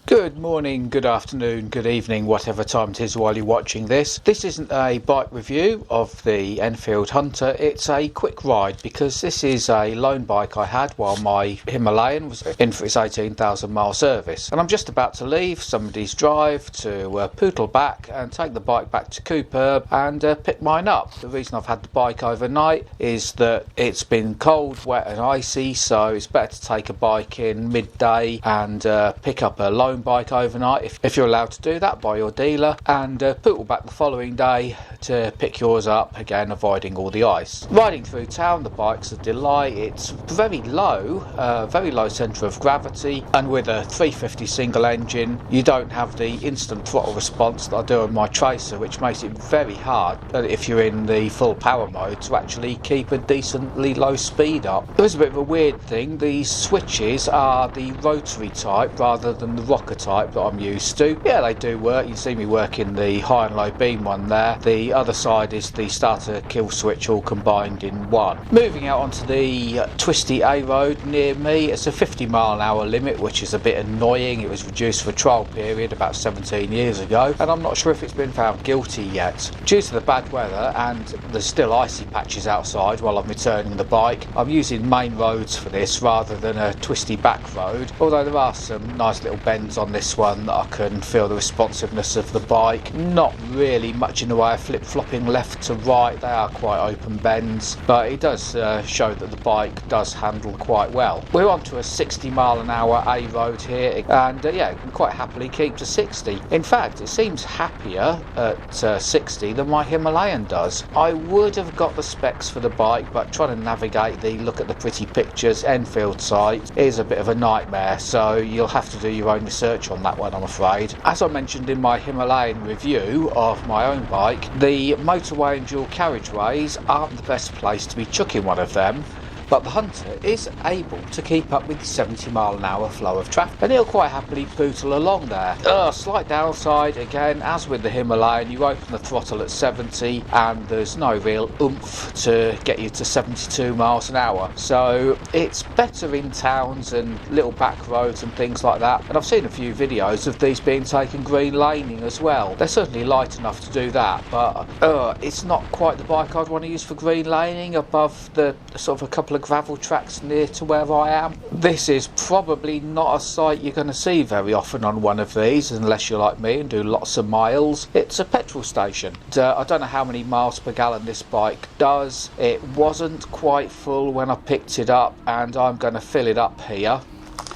Good morning, good afternoon, good evening, whatever time it is while you're watching this. This isn't a bike review of the Enfield Hunter, it's a quick ride because this is a loan bike I had while my Himalayan was in for its 18,000 mile service. And I'm just about to leave somebody's drive to poodle back and take the bike back to Cooper and pick mine up. The reason I've had the bike overnight is that it's been cold, wet and icy, so it's better to take a bike in midday and pick up a loan bike overnight if you're allowed to do that by your dealer, and poodle back the following day to pick yours up, again avoiding all the ice. Riding through town, the bike's a delight. It's very low centre of gravity, and with a 350 single engine you don't have the instant throttle response that I do on my Tracer, which makes it very hard if you're in the full power mode to actually keep a decently low speed up. There is a bit of a weird thing, these switches are the rotary type rather than the rocker type that I'm used to. Yeah, they do work. You see me working the high and low beam one there. The other side is the starter kill switch all combined in one. Moving out onto the twisty A road near me, it's a 50 mile an hour limit, which is a bit annoying. It was reduced for a trial period about 17 years ago, and I'm not sure if it's been found guilty yet. Due to the bad weather and there's still icy patches outside while I'm returning the bike, I'm using main roads for this rather than a twisty back road, although there are some nice little bends on this one that I can feel the responsiveness of the bike. Not really much in the way of flip-flopping left to right, they are quite open bends, but it does show that the bike does handle quite well. We're onto a 60 mile an hour A road here, and yeah, you can quite happily keep to 60. In fact, it seems happier at 60 than my Himalayan does. I would have got the specs for the bike, but trying to navigate the look at the pretty pictures Enfield site is a bit of a nightmare, so you'll have to do your own research on that one, I'm afraid. As I mentioned in my Himalayan review of my own bike, the motorway and dual carriageways aren't the best place to be chucking one of them, but the Hunter is able to keep up with the 70 mile an hour flow of traffic, and he'll quite happily pootle along there. Slight downside, again, as with the Himalayan, you open the throttle at 70 and there's no real oomph to get you to 72 miles an hour. So it's better in towns and little back roads and things like that. And I've seen a few videos of these being taken green laning as well. They're certainly light enough to do that, but it's not quite the bike I'd want to use for green laning above the sort of a couple of gravel tracks near to where I am. This is probably not a sight you're going to see very often on one of these, unless you're like me and do lots of miles. It's a petrol station. I don't know how many miles per gallon this bike does. It wasn't quite full when I picked it up, and I'm going to fill it up here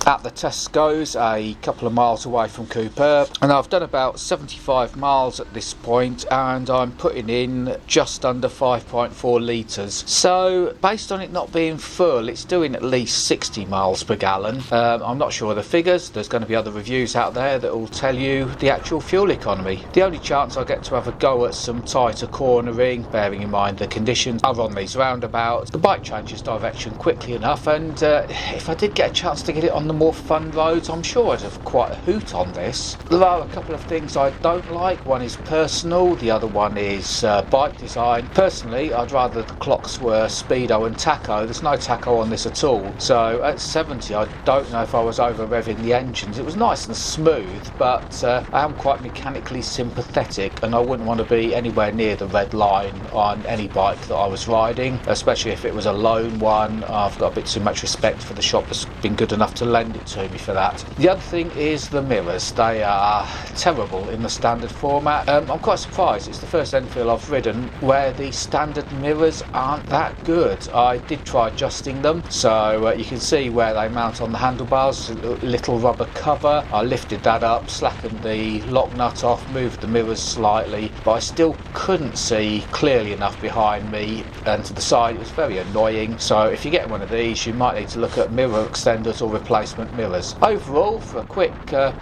at the Tesco's a couple of miles away from Cooper, and I've done about 75 miles at this point, and I'm putting in just under 5.4 litres. So based on it not being full, it's doing at least 60 miles per gallon. I'm not sure of the figures. There's going to be other reviews out there that will tell you the actual fuel economy. The only chance I get to have a go at some tighter cornering, bearing in mind the conditions are on these roundabouts, the bike changes direction quickly enough, and if I did get a chance to get it on the more fun roads, I'm sure I'd have quite a hoot on this. There are a couple of things I don't like. One is personal, the other one is bike design. Personally, I'd rather the clocks were speedo and tacho. There's no tacho on this at all, so at 70 I don't know if I was over revving the engines. It was nice and smooth, but I am quite mechanically sympathetic, and I wouldn't want to be anywhere near the red line on any bike that I was riding, especially if it was a loan one. I've got a bit too much respect for the shop that's been good enough to lend it to me for that. The other thing is the mirrors. They are terrible in the standard format. I'm quite surprised. It's the first Enfield I've ridden where the standard mirrors aren't that good. I did try adjusting them, so you can see where they mount on the handlebars, a little rubber cover. I lifted that up, slackened the lock nut off, moved the mirrors slightly, but I still couldn't see clearly enough behind me and to the side. It was very annoying. So if you get one of these, you might need to look at mirror extenders or replacement mirrors. Overall, for a quick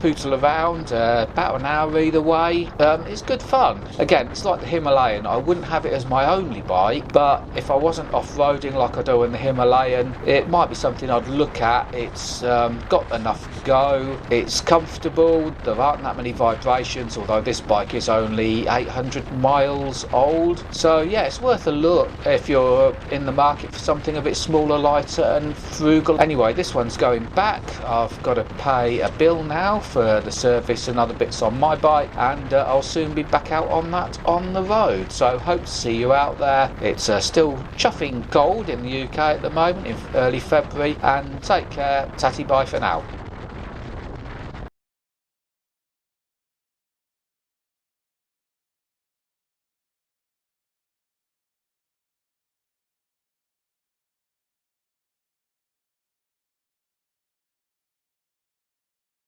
pootle around, about an hour either way, it's good fun. Again, it's like the Himalayan. I wouldn't have it as my only bike, but if I wasn't off-roading like I do in the Himalayan, it might be something I'd look at. It's got enough go, it's comfortable, there aren't that many vibrations, although this bike is only 800 miles old. So yeah, it's worth a look if you're in the market for something a bit smaller, lighter and frugal. Anyway, this one's going back back. I've got to pay a bill now for the service and other bits on my bike, and I'll soon be back out on that on the road. So hope to see you out there. It's still chuffing cold in the UK at the moment in early February, and take care. Tatty bye for now.